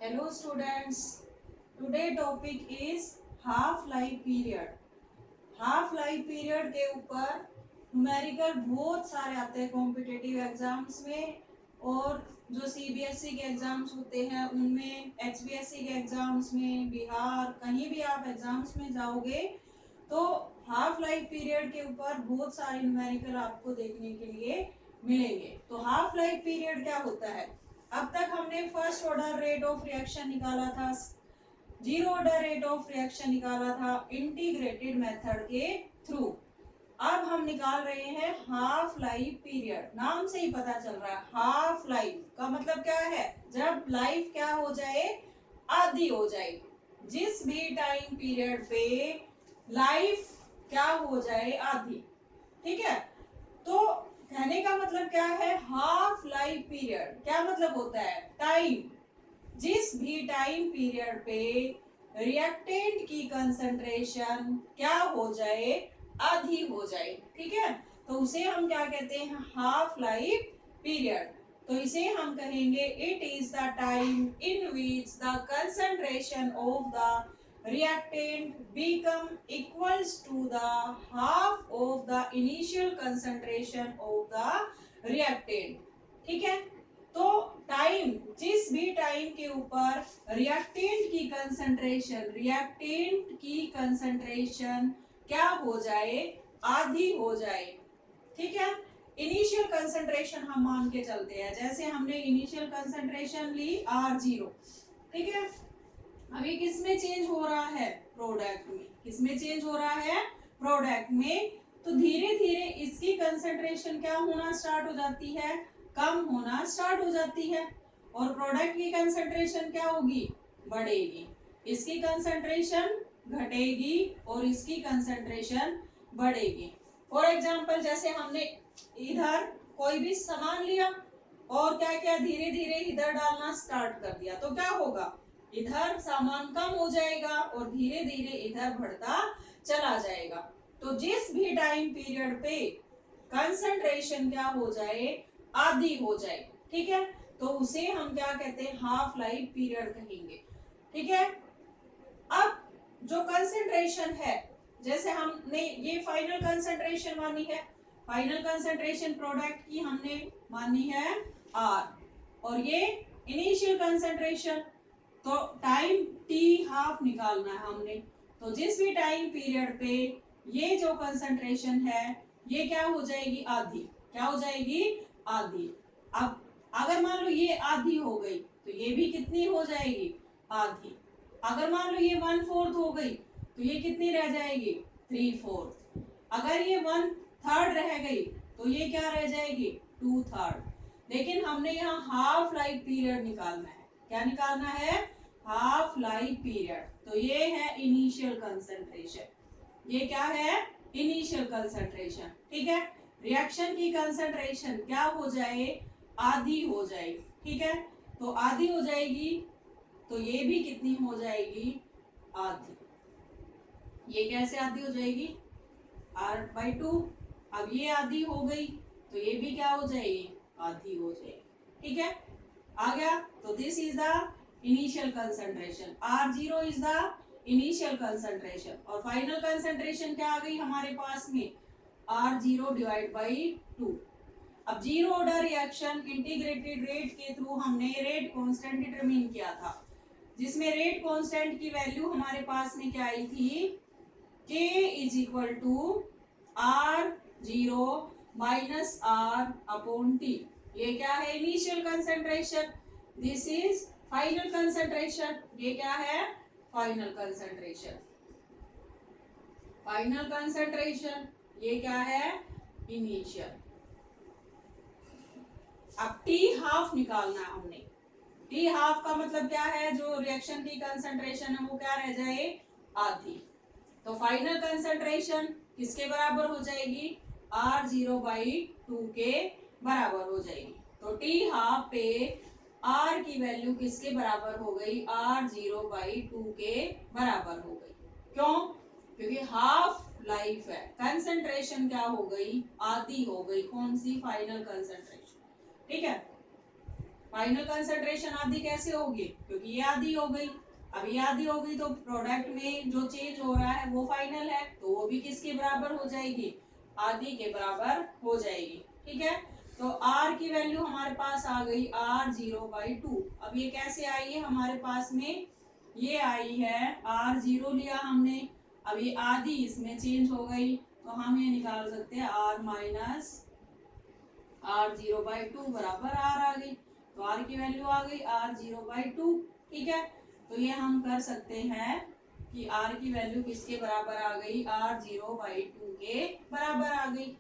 Hello students, today topic is half life period. Half life period के ऊपर numerical बहुत सारे आते हैं कॉम्पिटिटिव एग्जाम्स में, और जो सीबीएसई के एग्जाम्स होते हैं उनमें, एचबीएसई के एग्जाम्स में, बिहार कहीं भी आप एग्जाम्स में जाओगे तो हाफ लाइफ पीरियड के ऊपर बहुत सारे न्यूमेरिकल आपको देखने के लिए मिलेंगे। तो हाफ लाइफ पीरियड क्या होता है? अब तक हमने first order rate of reaction निकाला था, zero order rate of reaction निकाला था इंटीग्रेटेड मेथड के थ्रू। अब हम निकाल रहे हैं हाफ लाइफ पीरियड। नाम से ही पता चल रहा है हाफ लाइफ का मतलब क्या है, जब लाइफ क्या हो जाए, आधी हो जाए। जिस भी टाइम पीरियड पे लाइफ क्या हो जाए, आधी। ठीक है, तो कहने का मतलब क्या है, हाफ लाइफ पीरियड क्या मतलब होता है, टाइम, जिस भी टाइम पीरियड पे रिएक्टेंट की कंसंट्रेशन क्या हो जाए, आधी हो जाए। ठीक है, तो उसे हम क्या कहते हैं, हाफ लाइफ पीरियड। तो इसे हम कहेंगे it is the time in which the concentration of the reactant become equals to the half of the initial concentration of the reactant। ठीक है, तो टाइम, जिस भी टाइम के ऊपर रिएक्टेंट की कंसंट्रेशन क्या हो जाए, आधी हो जाए। ठीक है, इनिशियल कंसंट्रेशन हम मान के चलते हैं, जैसे हमने इनिशियल कंसंट्रेशन ली R0। ठीक है, अभी किस में चेंज हो रहा है, प्रोडक्ट में। किस में चेंज हो रहा है, प्रोडक्ट में। तो धीरे धीरे इसकी कंसंट्रेशन क्या होना स्टार्ट हो जाती है, कम होना स्टार्ट हो जाती है, और प्रोडक्ट की कंसंट्रेशन क्या होगी, बढ़ेगी। इसकी कंसंट्रेशन घटेगी और इसकी कंसंट्रेशन बढ़ेगी। फॉर एग्जाम्पल, जैसे हमने इधर कोई भी सामान लिया और क्या क्या धीरे धीरे इधर डालना स्टार्ट कर दिया, तो क्या होगा, इधर सामान कम हो जाएगा और धीरे धीरे इधर बढ़ता चला जाएगा। तो जिस भी टाइम पीरियड पे कंसंट्रेशन क्या हो जाए, आधी हो जाए। ठीक है, तो उसे हम क्या कहते हैं, हाफ लाइफ पीरियड कहेंगे। ठीक है, अब जो कंसंट्रेशन है, जैसे हमने ये फाइनल कंसंट्रेशन मानी है, फाइनल कंसंट्रेशन प्रोडक्ट की हमने मानी है R, और ये इनिशियल कंसंट्रेशन, तो टाइम टी हाफ निकालना है हमने। तो जिस भी टाइम पीरियड पे ये जो कंसंट्रेशन है ये क्या हो जाएगी, आधी। क्या हो जाएगी, आधी। अब अगर मान लो ये आधी हो गई तो ये भी कितनी हो जाएगी, आधी। अगर मान लो ये 1/4 हो गई तो ये कितनी रह जाएगी, 3/4। अगर ये 1/3 रह गई तो ये क्या रह जाएगी, 2/3। लेकिन हमने यहाँ हाफ लाइफ पीरियड निकालना है। क्या निकालना है, हाफ लाइफ पीरियड। तो ये है इनिशियल कंसंट्रेशन, ये क्या है, इनिशियल कंसंट्रेशन। ठीक है, रिएक्शन की कंसंट्रेशन क्या हो जाए, आधी हो जाएगी। ठीक है, तो आधी हो जाएगी तो ये भी कितनी हो जाएगी, आधी। ये कैसे आधी हो जाएगी, R/2। अब ये आधी हो गई तो ये भी क्या हो जाएगी, आधी हो जाएगी। ठीक है, आ गया। तो this is the initial concentration, R0 is the initial concentration, और फाइनल कंसंट्रेशन क्या आ गई हमारे पास में, R0 डिवाइड बाई 2। अब zero order reaction integrated rate के थ्रू हमने रेट कांस्टेंट डिटरमिन किया था, जिसमें रेट कांस्टेंट की वैल्यू हमारे पास में क्या आई थी, K is equal to R0 minus R/T। ये क्या है, initial concentration, this is final concentration. ये क्या है, फाइनल कंसंट्रेशन। फाइनल कंसंट्रेशन ये क्या है, इनिशियल। अब टी हाफ निकालना है हमने। टी हाफ का मतलब क्या है, जो रिएक्शन की कंसंट्रेशन है वो क्या रह जाए, आधी। तो फाइनल कंसंट्रेशन किसके बराबर हो जाएगी, R0/2 के बराबर हो जाएगी। तो टी हाफ पे R की वैल्यू किसके बराबर हो गई, R0/2 के बराबर हो गई। क्यों, क्योंकि हाफ लाइफ है, कंसंट्रेशन क्या हो गई, आधी हो गई। कौन सी, फाइनल कंसंट्रेशन। ठीक है, फाइनल कंसंट्रेशन आधी कैसे होगी, क्योंकि ये आधी हो गई। अब ये आधी हो गई तो प्रोडक्ट में जो चेंज हो रहा है वो फाइनल है, तो वो भी किसके बराबर हो जाएगी, आधी के बराबर हो जाएगी। ठीक है, तो R की वैल्यू हमारे पास आ गई R0/2। अब ये कैसे आई है हमारे पास में, ये आई है R0 लिया हमने, अब ये आधी इसमें चेंज हो गई, तो हम ये निकाल सकते हैं R-R0/2 बराबर R आ गई। तो R की वैल्यू आ गई R0/2। ठीक है, तो ये हम कर सकते हैं कि R की वैल्यू किसके बराबर आ गई, R0/2 के बराबर आ गई।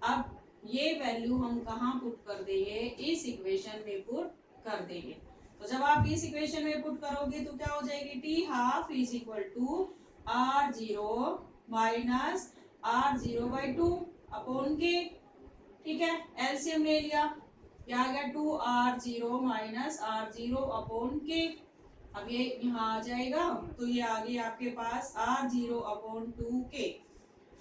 अब ये वैल्यू हम कहाँ पुट कर देंगे, इस इक्वेशन में पुट कर देंगे। तो जब आप इस इक्वेशन में पुट करोगे तो क्या हो जाएगी, T12 is equal to R0 minus R0/2 upon K. ठीक है, एलसीएम ले लिया, क्या आ गया 2R0 माइनस R0 अपॉन के। अब ये यहाँ आ जाएगा, तो ये आ गई आपके पास R0/2 के।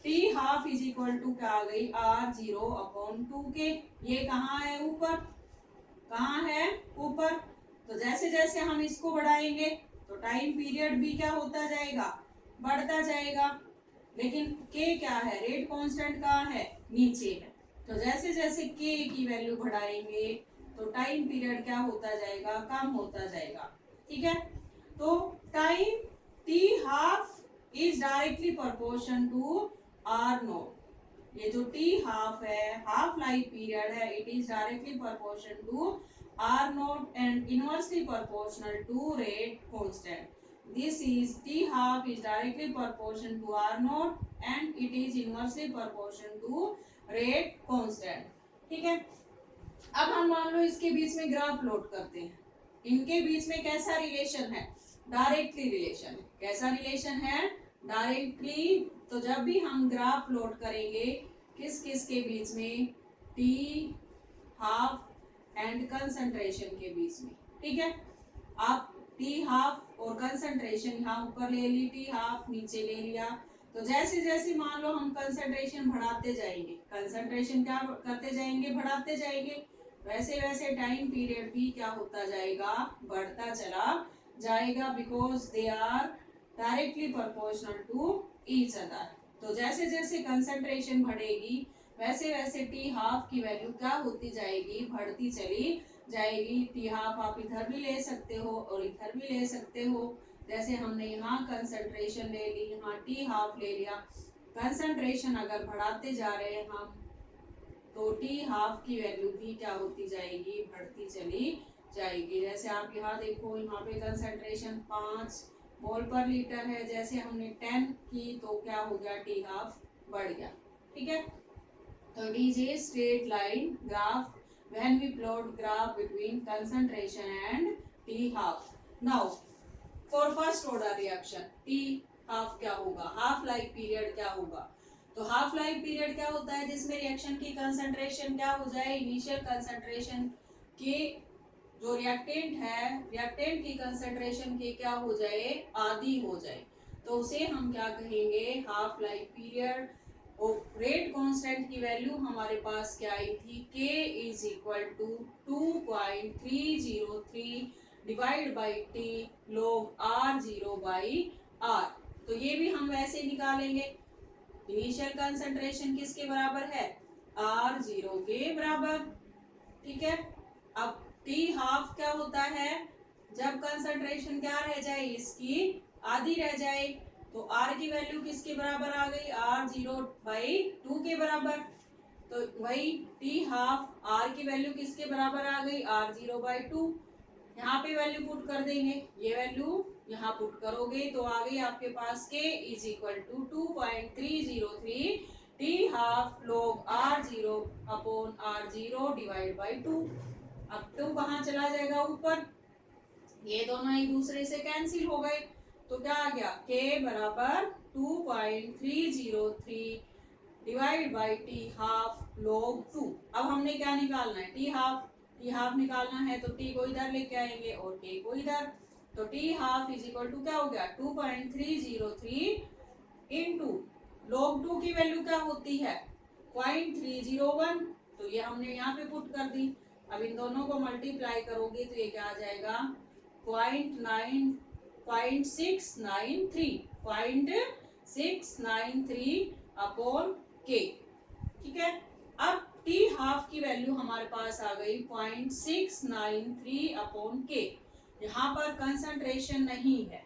T12 इज इक्वल टू क्या आ गई, R0/2 के। ये कहाँ है, ऊपर, कहाँ है, ऊपर। तो जैसे जैसे हम इसको बढ़ाएंगे तो टाइम पीरियड भी क्या होता जाएगा, बढ़ता जाएगा। लेकिन के क्या है, रेट कांस्टेंट कहाँ है, नीचे है। तो जैसे जैसे के की वैल्यू बढ़ाएंगे तो टाइम पीरियड क्या होता जाएगा, कम होता जाएगा। ठीक है, तो time T12 is directly proportion to R0। ये जो T12 है, हाफ लाइफ पीरियड है, it is directly proportion to R0 and inversely proportional to rate constant. This is T12 is directly proportional to R0 and it is inversely proportional to rate constant. ठीक है, अब हम मान लो इसके बीच में graph plot करते हैं, इनके बीच में कैसा रिलेशन है, डायरेक्टली रिलेशन। कैसा रिलेशन है, डायरेक्टली। तो जब भी हम ग्राफ प्लॉट करेंगे किस किस के बीच में, T12 एंड कंसंट्रेशन के बीच में। ठीक है, आप T12 और कंसंट्रेशन यहाँ ऊपर ले ली, T12 नीचे ले लिया। तो जैसे जैसे मान लो हम कंसंट्रेशन बढ़ाते जाएंगे, कंसंट्रेशन क्या करते जाएंगे, बढ़ाते जाएंगे, वैसे वैसे टाइम पीरियड भी क्या होता जाएगा, बढ़ता चला जाएगा, because they are directly proportional to each other. तो जैसे जैसे कंसंट्रेशन बढ़ेगी वैसे वैसे T12 की वैल्यू क्या होती जाएगी, बढ़ती चली जाएगी। T12 आप इधर भी ले सकते हो और इधर भी ले सकते हो। जैसे हमने यहाँ कंसंट्रेशन ले ली, यहाँ T12 ले लिया। कंसंट्रेशन अगर बढ़ाते जा रहे हैं हम तो T12 की वैल्यू भी क्या होती जाएगी, बढ़ती चली जाएगी। जैसे आप यहाँ देखो, यहाँ पे कंसंट्रेशन 5 मोल पर लीटर है, जैसे हमने 10 की तो क्या हो गया, T12 बढ़ गया। ठीक है, so it is a straight line graph when we plot graph between concentration and T12. Now for first order reaction T12 क्या होगा, हाफ लाइफ पीरियड क्या होगा। तो हाफ लाइफ पीरियड क्या होता है, जिसमें रिएक्शन की कंसंट्रेशन क्या हो जाए, इनिशियल कंसंट्रेशन के जो रिएक्टेंट है, रिएक्टेंट की कंसंट्रेशन के क्या हो जाए, आधी हो जाए। तो उसे हम क्या कहेंगे, हाफ लाइफ पीरियड। और रेट कांस्टेंट की वैल्यू हमारे पास क्या आई थी, K is equal to 2.303 divide by T log R0/R। तो ये भी हम वैसे निकालेंगे, इनिशियल कंसंट्रेशन किसके बराबर है, R0 के बराबर। ठीक है, अब T12 क्या होता है, जब कंसंट्रेशन क्या रह जाए, इसकी आधी रह जाए, तो R की वैल्यू किसके बराबर आ गई, R0/2 के बराबर। तो वही T12 R की वैल्यू किसके बराबर आ गई, R0/2। यहाँ पे वैल्यू पुट कर देंगे, ये वैल्यू यहाँ पुट करोगे तो आ गई आपके पास K is equal to 2.303 T12 log R0/R0 divide by 2। अब 2 कहाँ चला जाएगा, ऊपर, ये दोनों एक दूसरे से कैंसिल हो गए, तो क्या आ गया, K बराबर 2.303 डिवाइड बाई T12 log 2। अब हमने क्या निकालना है, T12 निकालना है, तो T को इधर लेके आएंगे और K को इधर। तो T12 इज इक्वल टू क्या हो गया, 2.303 इंटू log 2 की वैल्यू क्या होती है, 0.301। तो ये हमने यहाँ पे पुट कर दी, अब इन दोनों को मल्टीप्लाई करोगे तो ये क्या आ जाएगा 0.693 अपॉन के। ठीक है, अब टी हाफ की वैल्यू हमारे पास आ गई 0.693 अपॉन के। यहाँ पर कंसंट्रेशन नहीं है,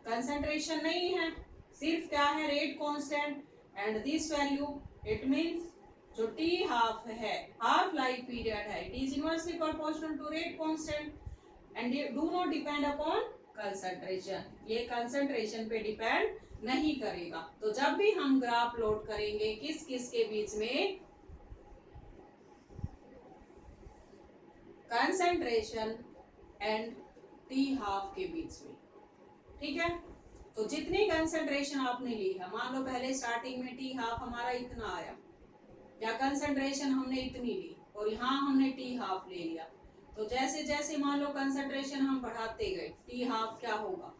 कंसंट्रेशन नहीं है, सिर्फ क्या है rate constant and this value, it means जो टी हाफ है, हाफ लाइफ पीरियड है, it is inversely proportional to rate constant and do not depend upon concentration. ये कंसंट्रेशन पे डिपेंड नहीं करेगा। तो जब भी हम ग्राफ प्लॉट करेंगे किस किस के बीच में, कंसंट्रेशन एंड टी हाफ के बीच में। ठीक है, तो जितनी कंसंट्रेशन आपने ली है, मान लो पहले स्टार्टिंग में टी हाफ हमारा इतना आया या कंसंट्रेशन हमने इतनी ली और यहाँ हमने टी हाफ ले लिया, तो जैसे जैसे मान लो कंसंट्रेशन हम बढ़ाते गए, टी हाफ क्या होगा,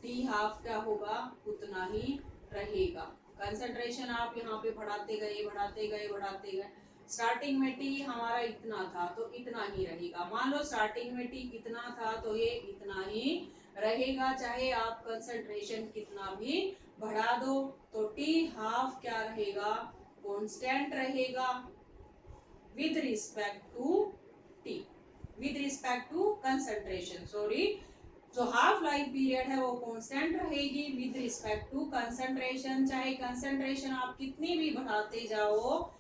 टी हाफ क्या होगा उतना ही रहेगा। कंसंट्रेशन आप यहाँ पे बढ़ाते गए बढ़ाते गए बढ़ाते गए, स्टार्टिंग में टी हमारा इतना था तो इतना ही रहेगा। मान लो स्टार्टिंग में टी कितना था तो ये इतना ही रहेगा, चाहे आप कंसंट्रेशन कितना भी बढ़ा दो, तो टी हाफ क्या रहेगा, कांस्टेंट रहेगा with respect to T, with respect to concentration, sorry, जो हाफ लाइफ पीरियड है वो कांस्टेंट रहेगी विद रिस्पेक्ट टू कंसंट्रेशन। चाहे कंसंट्रेशन आप कितनी भी बढ़ाते जाओ,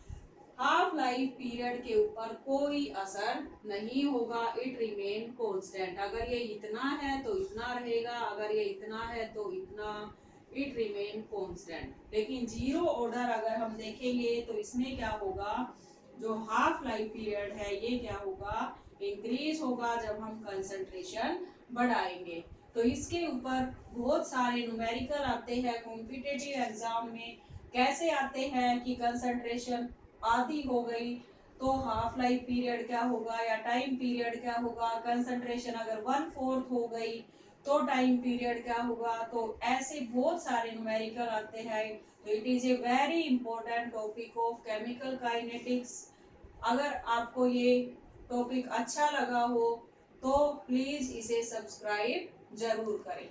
हाफ लाइफ पीरियड के ऊपर कोई असर नहीं होगा, इट रिमेन कांस्टेंट। अगर ये इतना है तो इतना रहेगा, अगर ये इतना है तो इतना, इट रिमेन कांस्टेंट। लेकिन जीरो ऑर्डर अगर हम देखेंगे तो इसमें क्या होगा, जो हाफ लाइफ पीरियड है ये क्या होगा, इंक्रीज होगा जब हम कंसंट्रेशन बढ़ाएंगे। तो इसके ऊपर बहुत सारे न्यूमेरिकल आते हैं कॉम्पिटिटिव एग्जाम में, कैसे आते हैं कि कंसंट्रेशन आधी हो गई तो हाफ लाइफ पीरियड क्या होगा या टाइम पीरियड क्या होगा, कंसंट्रेशन अगर 1/4 हो गई तो टाइम पीरियड क्या होगा। तो ऐसे बहुत सारे न्यूमेरिकल आते हैं। तो it is a very important topic of chemical kinetics. अगर आपको ये टॉपिक अच्छा लगा हो तो प्लीज इसे सब्सक्राइब जरूर करें।